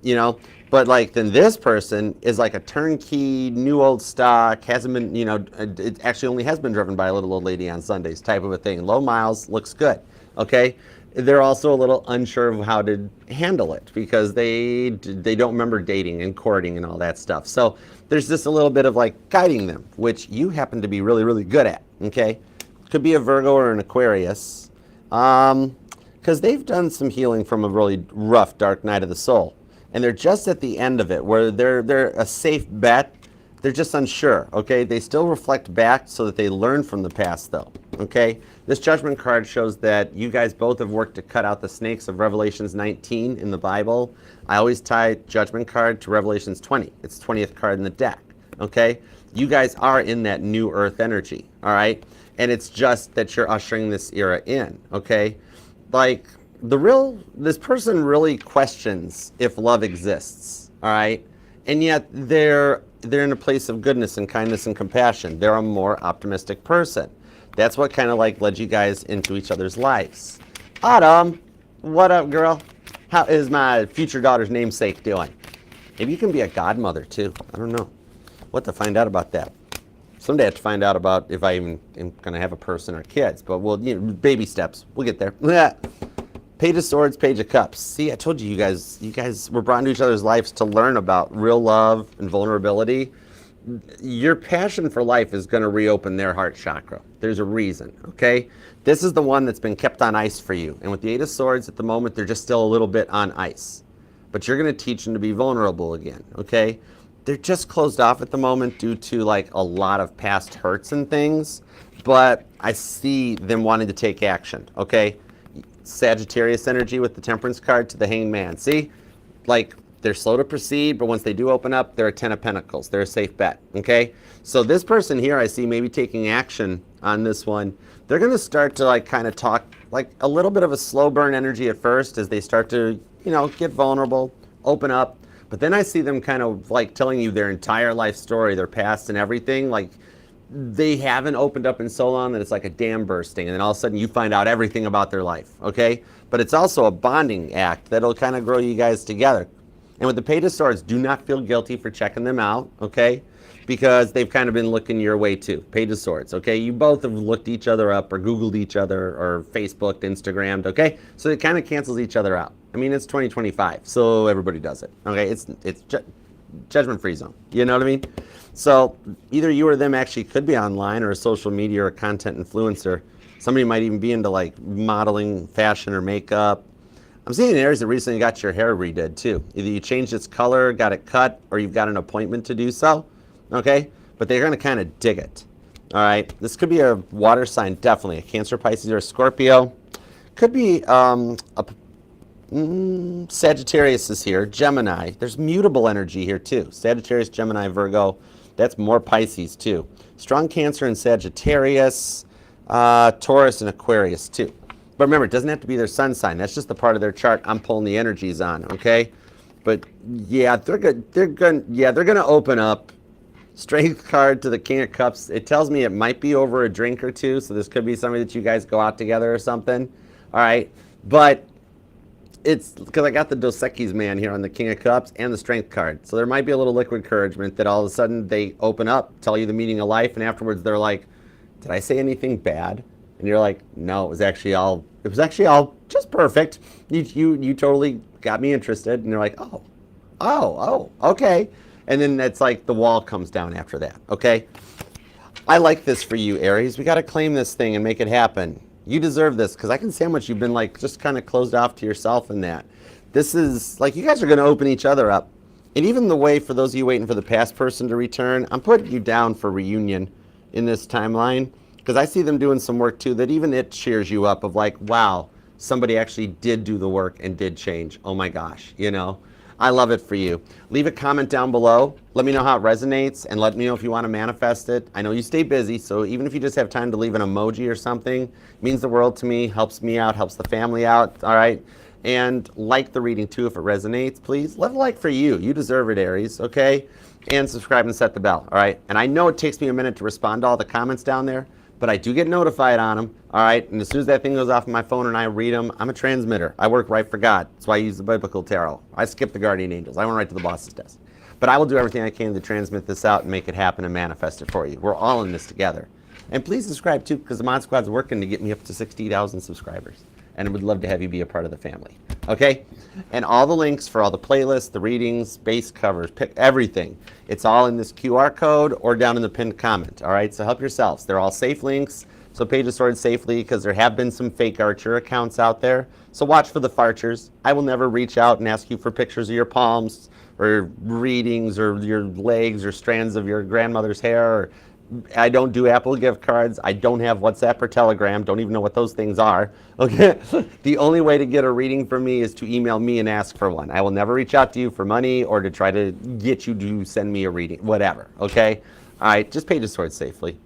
You know, but like then this person is like a turnkey, new old stock, hasn't been, you know, it actually only has been driven by a little old lady on Sundays type of a thing. Low miles, looks good, okay? They're also a little unsure of how to handle it because they don't remember dating and courting and all that stuff. So there's just a little bit of like guiding them, which you happen to be really, really good at, okay? Could be a Virgo or an Aquarius, because they've done some healing from a really rough, dark night of the soul. And they're just at the end of it where they're a safe bet. They're just unsure, okay? They still reflect back so that they learn from the past though, okay? This Judgment card shows that you guys both have worked to cut out the snakes of Revelations 19 in the Bible. I always tie Judgment card to Revelations 20. It's 20th card in the deck, okay? You guys are in that new earth energy, all right? And it's just that you're ushering this era in, okay? Like, this person really questions if love exists, all right? And yet they're in a place of goodness and kindness and compassion. They're a more optimistic person. That's what kind of like led you guys into each other's lives. Autumn, what up, girl? How is my future daughter's namesake doing? Maybe you can be a godmother too. I don't know. What to find out about that? Someday I have to find out about if I even am going to have a person or kids. But we'll, you know, baby steps. We'll get there. Page of Swords, Page of Cups. See, I told you, you guys were brought into each other's lives to learn about real love and vulnerability. Your passion for life is going to reopen their heart chakra. There's a reason, okay? This is the one that's been kept on ice for you. And with the Eight of Swords at the moment, they're just still a little bit on ice. But you're going to teach them to be vulnerable again, okay? they're just closed off at the moment due to like a lot of past hurts and things, but I see them wanting to take action, okay? Sagittarius energy with the Temperance card to the Hanged Man. See? Like, they're slow to proceed, but once they do open up, they're a 10 of Pentacles. They're a safe bet, okay? So this person here I see maybe taking action on this one. They're going to start to like kind of talk like a little bit of a slow burn energy at first as they start to, you know, get vulnerable, open up. But then I see them kind of like telling you their entire life story, their past and everything. Like, they haven't opened up in so long that it's like a dam bursting, and then all of a sudden you find out everything about their life, okay? But it's also a bonding act that'll kind of grow you guys together. And with the Page of Swords, do not feel guilty for checking them out, okay? Because they've kind of been looking your way too. Page of Swords, okay? You both have looked each other up or Googled each other or Facebooked, Instagrammed, okay? So it kind of cancels each other out. I mean, it's 2025, so everybody does it, okay? It's judgment-free zone, you know what I mean? So either you or them actually could be online or a social media or a content influencer. Somebody might even be into like modeling, fashion, or makeup. I'm seeing Aries that recently got your hair redid too. Either you changed its color, got it cut, or you've got an appointment to do so, okay? But they're gonna kind of dig it, all right? This could be a water sign, definitely. A Cancer, Pisces, or a Scorpio. Could be Sagittarius is here, Gemini. There's mutable energy here too. Sagittarius, Gemini, Virgo. That's more Pisces too. Strong Cancer and Sagittarius, Taurus and Aquarius too. But remember, it doesn't have to be their sun sign. That's just the part of their chart I'm pulling the energies on, okay? But yeah, they're gonna open up. Strength card to the King of Cups. It tells me it might be over a drink or two, so this could be something that you guys go out together or something. All right, but it's because I got the Dos Equis man here on the King of Cups and the Strength card. So there might be a little liquid encouragement that all of a sudden they open up, tell you the meaning of life, and afterwards they're like, did I say anything bad? And you're like, no, it was actually all just perfect. You totally got me interested. And they're like, oh, okay. And then it's like the wall comes down after that, okay? I like this for you, Aries. We got to claim this thing and make it happen. You deserve this, because I can see how much you've been like just kind of closed off to yourself in that. This is like you guys are going to open each other up. And even the way for those of you waiting for the past person to return, I'm putting you down for reunion in this timeline, because I see them doing some work too that even it cheers you up of like, wow, somebody actually did do the work and did change. Oh my gosh, you know. I love it for you. Leave a comment down below. Let me know how it resonates, and let me know if you want to manifest it. I know you stay busy, so even if you just have time to leave an emoji or something, it means the world to me, helps me out, helps the family out, all right? And like the reading too if it resonates, please. Leave a like for you. You deserve it, Aries, okay? And subscribe and set the bell, all right? And I know it takes me a minute to respond to all the comments down there, but I do get notified on them, all right? And as soon as that thing goes off my phone and I read them, I'm a transmitter. I work right for God. That's why I use the biblical tarot. I skip the guardian angels. I went right to the boss's desk. But I will do everything I can to transmit this out and make it happen and manifest it for you. We're all in this together. And please subscribe too, because the Mod Squad's working to get me up to 60,000 subscribers. And I would love to have you be a part of the family, okay? And all the links for all the playlists, the readings, base covers, pick everything. It's all in this QR code or down in the pinned comment, all right? So help yourselves. They're all safe links, so Page of Swords safely, because there have been some fake Archer accounts out there. So watch for the farchers. I will never reach out and ask you for pictures of your palms or readings or your legs or strands of your grandmother's hair. Or I don't do Apple gift cards. I don't have WhatsApp or Telegram. Don't even know what those things are. Okay. The only way to get a reading from me is to email me and ask for one. I will never reach out to you for money or to try to get you to send me a reading, whatever. Okay. All right. Just Page of Swords safely.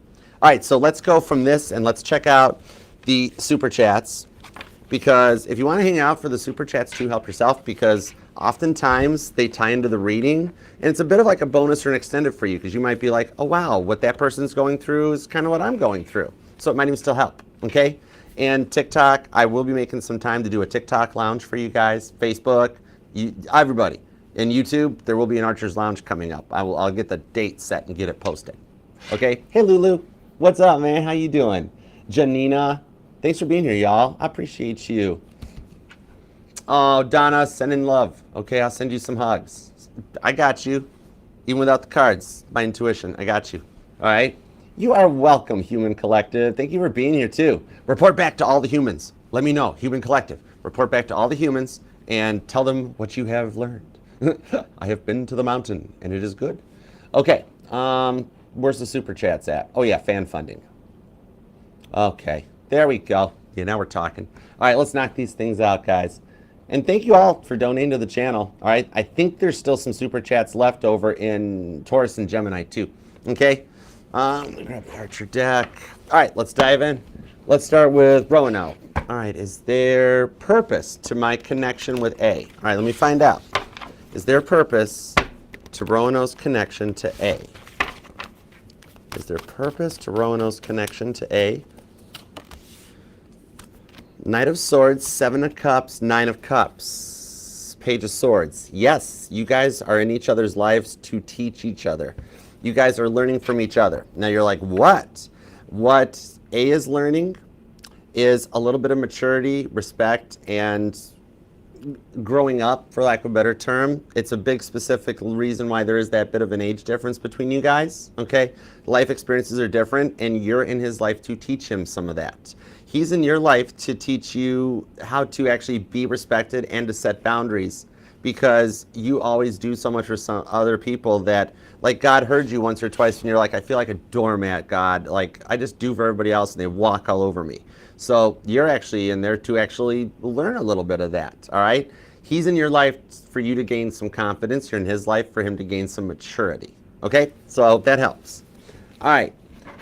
All right. So let's go from this and let's check out the super chats, because if you want to hang out for the super chats too, help yourself, because oftentimes they tie into the reading, and it's a bit of like a bonus or an extended for you, because you might be like, oh wow, what that person's going through is kind of what I'm going through. So it might even still help, okay? And TikTok, I will be making some time to do a TikTok lounge for you guys. Facebook, everybody. And YouTube, there will be an Archer's Lounge coming up. I'll get the date set and get it posted. Okay? Hey Lulu, what's up, man? How you doing? Janina, thanks for being here, y'all. I appreciate you. Oh, Donna, sending love. Okay, I'll send you some hugs. I got you. Even without the cards, my intuition, I got you. All right? You are welcome, Human Collective. Thank you for being here, too. Report back to all the humans. Let me know, Human Collective. Report back to all the humans and tell them what you have learned. I have been to the mountain, and it is good. Okay, where's the super chats at? Oh yeah, fan funding. Okay, there we go. Yeah, now we're talking. All right, let's knock these things out, guys. And thank you all for donating to the channel. All right, I think there's still some super chats left over in Taurus and Gemini too. Okay, let me grab the Archer deck. All right, let's dive in. Let's start with Roanoke. All right, is there purpose to my connection with A? All right, let me find out. Is there purpose to Roanoke's connection to A? Is there purpose to Roanoke's connection to A? Knight of Swords, Seven of Cups, Nine of Cups, Page of Swords. Yes, you guys are in each other's lives to teach each other. You guys are learning from each other. Now you're like, what? What A is learning is a little bit of maturity, respect, and growing up, for lack of a better term. It's a big specific reason why there is that bit of an age difference between you guys, okay? Life experiences are different, and you're in his life to teach him some of that. He's in your life to teach you how to actually be respected and to set boundaries, because you always do so much for some other people that, like, God heard you once or twice and you're like, I feel like a doormat, God. Like, I just do for everybody else and they walk all over me. So you're actually in there to actually learn a little bit of that, all right? He's in your life for you to gain some confidence. You're in his life for him to gain some maturity, okay? So I hope that helps. All right,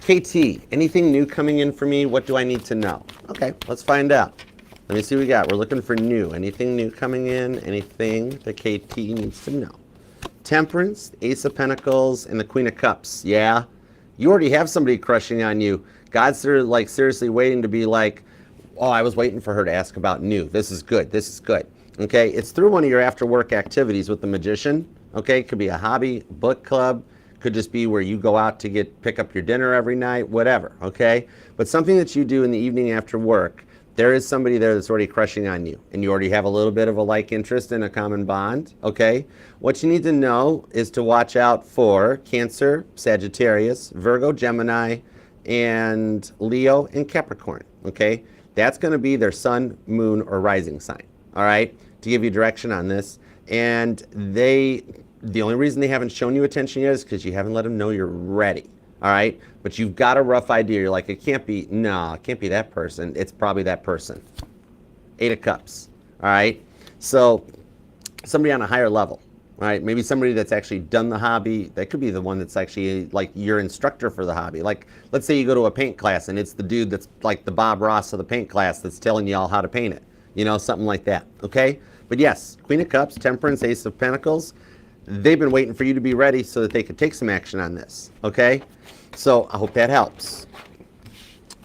KT, anything new coming in for me? What do I need to know? Okay, let's find out. Let me see what we got. We're looking for new. Anything new coming in? Anything that KT needs to know? Temperance, Ace of Pentacles, and the Queen of Cups. Yeah, you already have somebody crushing on you. God's like seriously waiting to be like, oh, I was waiting for her to ask about new. This is good. This is good. Okay, it's through one of your after work activities with the Magician. Okay, could be a hobby, book club, could just be where you go out to pick up your dinner every night, whatever. Okay, but something that you do in the evening after work, there is somebody there that's already crushing on you, and you already have a little bit of a like interest in a common bond. Okay, what you need to know is to watch out for Cancer, Sagittarius, Virgo, Gemini, and Leo and Capricorn. Okay, that's going to be their sun, moon, or rising sign. All right, to give you direction on this. And the only reason they haven't shown you attention yet is because you haven't let them know you're ready. All right, but you've got a rough idea. You're like, it can't be, no, it can't be that person. It's probably that person. Eight of Cups. All right, so somebody on a higher level. All right, maybe somebody that's actually done the hobby. That could be the one that's actually like your instructor for the hobby. Like, let's say you go to a paint class and it's the dude that's like the Bob Ross of the paint class that's telling you all how to paint it. You know, something like that, okay? But yes, Queen of Cups, Temperance, Ace of Pentacles, they've been waiting for you to be ready so that they could take some action on this, okay? So I hope that helps.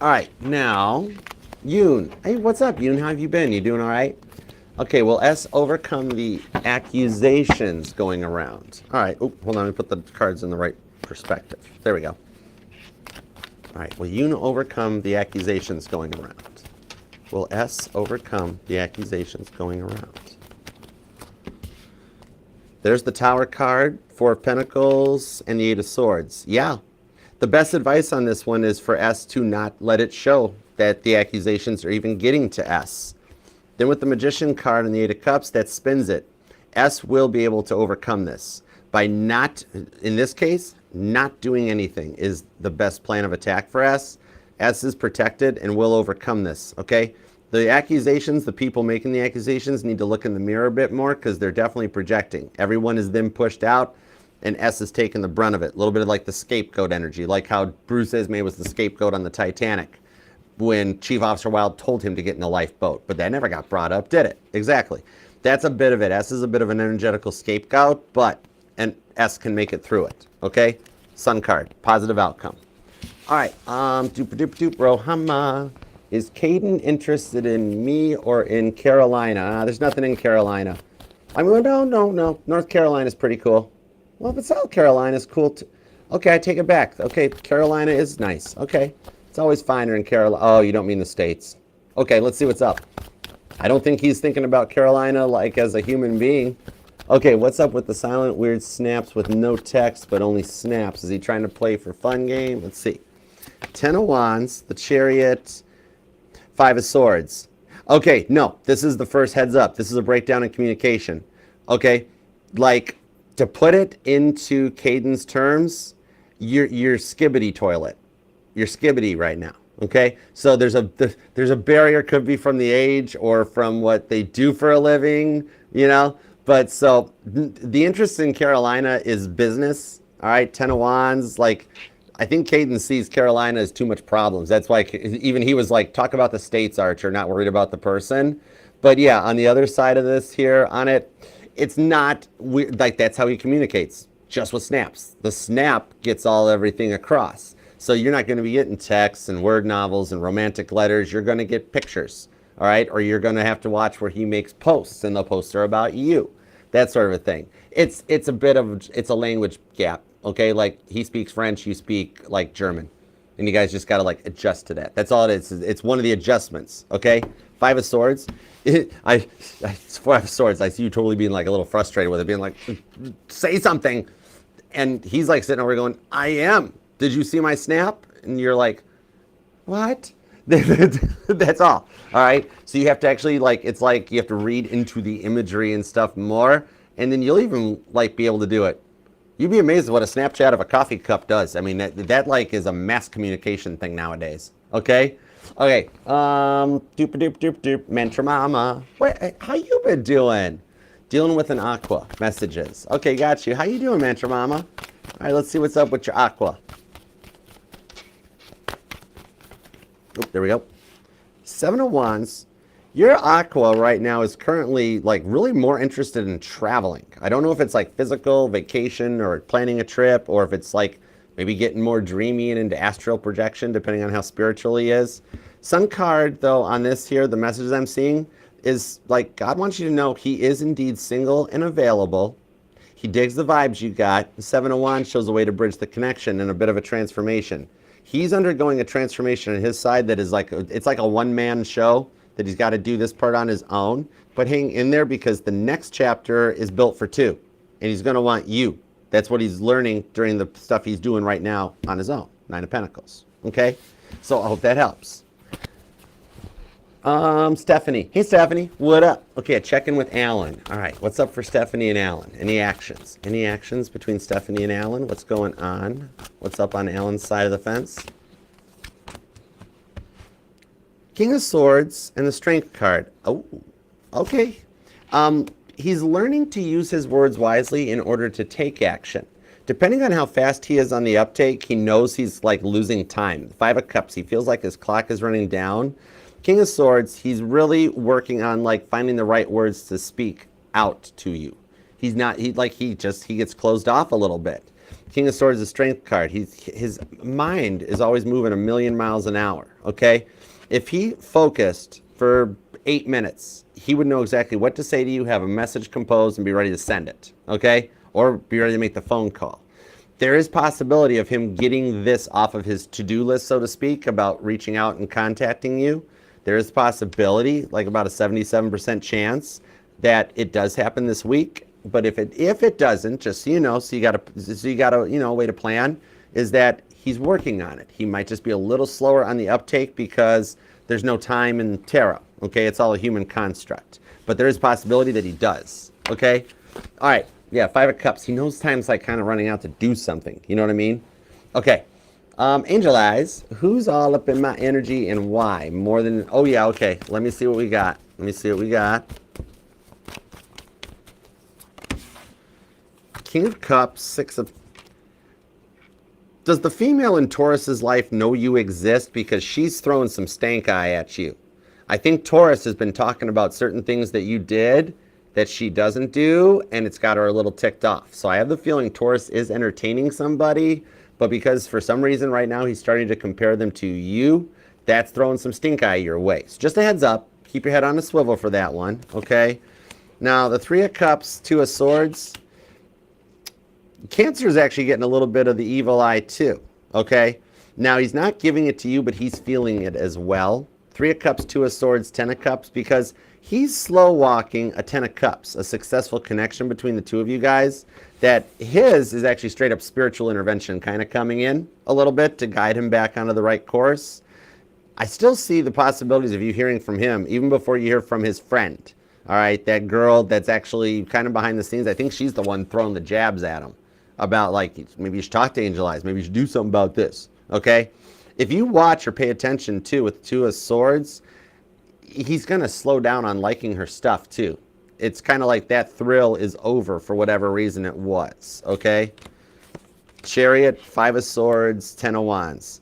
All right, now, Yoon. Hey, what's up, Yoon? How have you been? You doing all right? Okay, will S overcome the accusations going around? All right, hold on, let me put the cards in the right perspective. There we go. All right, will Yoon overcome the accusations going around? Will S overcome the accusations going around? There's the Tower card, Four of Pentacles, and the Eight of Swords. Yeah, the best advice on this one is for S to not let it show that the accusations are even getting to S. Then with the Magician card and the Eight of Cups, that spins it. S will be able to overcome this. By not, in this case, not doing anything is the best plan of attack for S. S is protected and will overcome this, okay? The accusations, the people making the accusations need to look in the mirror a bit more because they're definitely projecting. Everyone is then pushed out and S is taking the brunt of it. A little bit of like the scapegoat energy, like how Bruce Ismay was the scapegoat on the Titanic when Chief Officer Wilde told him to get in a lifeboat, but that never got brought up, did it? Exactly. That's a bit of it. S is a bit of an energetical scapegoat, but S can make it through it, okay? Sun card, positive outcome. All right, doop Rohama. Is Caden interested in me or in Carolina? There's nothing in Carolina. I mean, no. North Carolina's pretty cool. Well, but South Carolina's cool too. Okay, I take it back. Okay, Carolina is nice. Okay, it's always finer in Carolina. Oh, you don't mean the States. Okay, let's see what's up. I don't think he's thinking about Carolina like as a human being. Okay, what's up with the silent weird snaps with no text but only snaps? Is he trying to play for fun game? Let's see. Ten of Wands, the Chariot, Five of Swords. Okay, no, this is the first heads up. This is a breakdown in communication. Okay, like To put it into Caden's terms, you're skibbity toilet. You're skibbity right now. Okay, so there's a barrier, could be from the age or from what they do for a living, you know. But so the interest in Carolina is business. All right, Ten of Wands. Like, I think Caden sees Carolina as too much problems. That's why even he was like, talk about the states, Archer, not worried about the person. But yeah, on the other side of this here, on it, it's not weird. Like, that's how he communicates, just with snaps. The snap gets everything across. So you're not going to be getting texts and word novels and romantic letters. You're going to get pictures, all right? Or you're going to have to watch where he makes posts, and the posts are about you, that sort of a thing. It's a language gap, okay? Like, he speaks French, you speak like German, and you guys just got to like adjust to that. That's all it is. It's one of the adjustments, okay? Five of Swords. Five of Swords. I see you totally being like a little frustrated with it, being like, say something, and he's like sitting over going, I am. Did you see my snap? And you're like, what? That's all. All right. So you have to actually it's like you have to read into the imagery and stuff more, and then you'll even like be able to do it. You'd be amazed at what a Snapchat of a coffee cup does. I mean, that like is a mass communication thing nowadays. Okay. Okay. Doop. Mantra Mama. How you been doing? Dealing with an aqua. Messages. Okay, got you. How you doing, Mantra Mama? All right, let's see what's up with your aqua. Oop, there we go. Seven of Wands. Your aqua right now is currently like really more interested in traveling. I don't know if it's like physical, vacation, or planning a trip, or if it's like maybe getting more dreamy and into astral projection, depending on how spiritual he is. Sun card, though, on this here, the messages I'm seeing is like God wants you to know he is indeed single and available. He digs the vibes you got. The Seven of Wands shows a way to bridge the connection and a bit of a transformation. He's undergoing a transformation on his side that is like, it's like a one-man show that he's got to do this part on his own. But hang in there, because the next chapter is built for two, and he's going to want you. That's what he's learning during the stuff he's doing right now on his own. Nine of Pentacles. Okay? So I hope that helps. Stephanie. Hey, Stephanie. What up? Okay, check in with Alan. All right, what's up for Stephanie and Alan? Any actions? Any actions between Stephanie and Alan? What's going on? What's up on Alan's side of the fence? King of Swords and the Strength card. Oh, okay. He's learning to use his words wisely in order to take action. Depending on how fast he is on the uptake, he knows he's like losing time. Five of Cups, he feels like his clock is running down. King of Swords, he's really working on like finding the right words to speak out to you. He's not, he gets closed off a little bit. King of Swords is a Strength card. His mind is always moving a million miles an hour, okay? If he focused for 8 minutes, he would know exactly what to say to you, have a message composed, and be ready to send it, okay? Or be ready to make the phone call. There is possibility of him getting this off of his to-do list, so to speak, about reaching out and contacting you. There is possibility, like about a 77% chance, that it does happen this week. But if it doesn't, just so you know, so you got a way to plan, is that he's working on it. He might just be a little slower on the uptake because there's no time in tarot. Okay, it's all a human construct. But there is possibility that he does. Okay, all right. Yeah, Five of Cups. He knows time's like kind of running out to do something. You know what I mean? Okay. Angel Eyes, who's all up in my energy and why? More than, oh yeah, okay. Let me see what we got. King of Cups, Six of... Does the female in Taurus's life know you exist? Because she's throwing some stank eye at you. I think Taurus has been talking about certain things that you did that she doesn't do, and it's got her a little ticked off. So I have the feeling Taurus is entertaining somebody, but because for some reason right now he's starting to compare them to you, that's throwing some stink eye your way. So just a heads up, keep your head on a swivel for that one, okay? Now, the Three of Cups, Two of Swords, Cancer is actually getting a little bit of the evil eye too, okay? Now, he's not giving it to you, but he's feeling it as well. Three of Cups, Two of Swords, Ten of Cups, because he's slow walking a Ten of Cups, a successful connection between the two of you guys, that his is actually straight up spiritual intervention kind of coming in a little bit to guide him back onto the right course. I still see the possibilities of you hearing from him even before you hear from his friend, All right, that girl that's actually kind of behind the scenes, I think she's the one throwing the jabs at him about, like, maybe you should talk to Angel Eyes, maybe you should do something about this, okay? If you watch or pay attention, too, with Two of Swords, he's going to slow down on liking her stuff, too. It's kind of like that thrill is over for whatever reason it was, okay? Chariot, Five of Swords, Ten of Wands.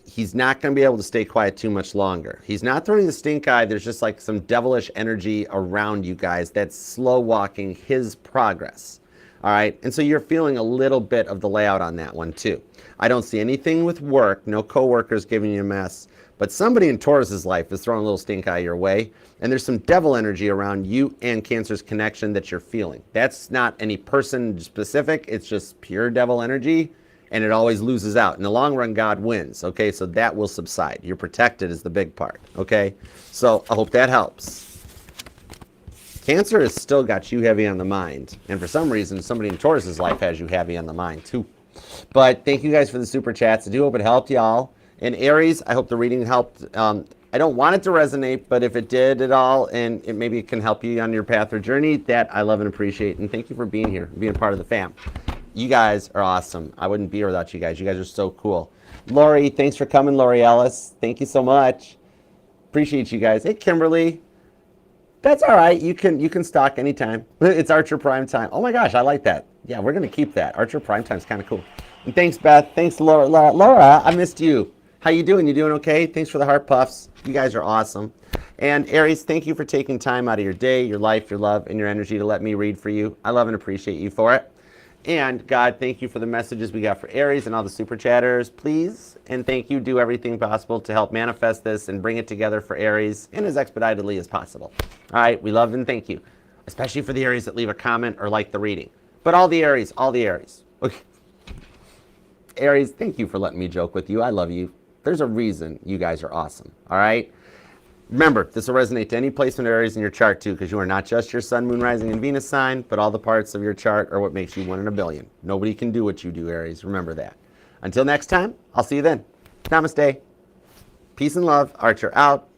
He's not going to be able to stay quiet too much longer. He's not throwing the stink eye. There's just like some devilish energy around you guys that's slow walking his progress. All right. And so you're feeling a little bit of the layout on that one too. I don't see anything with work, no coworkers giving you a mess, but somebody in Taurus's life is throwing a little stink eye your way. And there's some devil energy around you and Cancer's connection that you're feeling. That's not any person specific. It's just pure devil energy. And it always loses out. In the long run, God wins, okay? So that will subside. You're protected is the big part, okay? So I hope that helps. Cancer has still got you heavy on the mind. And for some reason, somebody in Taurus's life has you heavy on the mind, too. But thank you guys for the super chats. I do hope it helped y'all. And Aries, I hope the reading helped. I don't want it to resonate, but if it did at all, and maybe it can help you on your path or journey, that I love and appreciate. And thank you for being here, being a part of the fam. You guys are awesome. I wouldn't be here without you guys. You guys are so cool. Lori, thanks for coming, Lori Ellis. Thank you so much. Appreciate you guys. Hey, Kimberly. That's all right. You can stalk anytime. It's Archer Prime Time. Oh my gosh, I like that. Yeah, we're gonna keep that. Archer Prime Time is kind of cool. And thanks, Beth. Thanks, Laura. Laura, I missed you. How you doing? You doing okay? Thanks for the heart puffs. You guys are awesome. And Aries, thank you for taking time out of your day, your life, your love, and your energy to let me read for you. I love and appreciate you for it. And God, thank you for the messages we got for Aries and all the super chatters, please. And thank you. Do everything possible to help manifest this and bring it together for Aries and as expeditedly as possible. All right. We love and thank you, especially for the Aries that leave a comment or like the reading. But all the Aries. Okay. Aries, thank you for letting me joke with you. I love you. There's a reason you guys are awesome. All right. Remember, this will resonate to any placement Aries in your chart too, because you are not just your sun, moon, rising, and Venus sign, but all the parts of your chart are what makes you 1 in a billion. Nobody can do what you do, Aries. Remember that. Until next time, I'll see you then. Namaste. Peace and love. Archer out.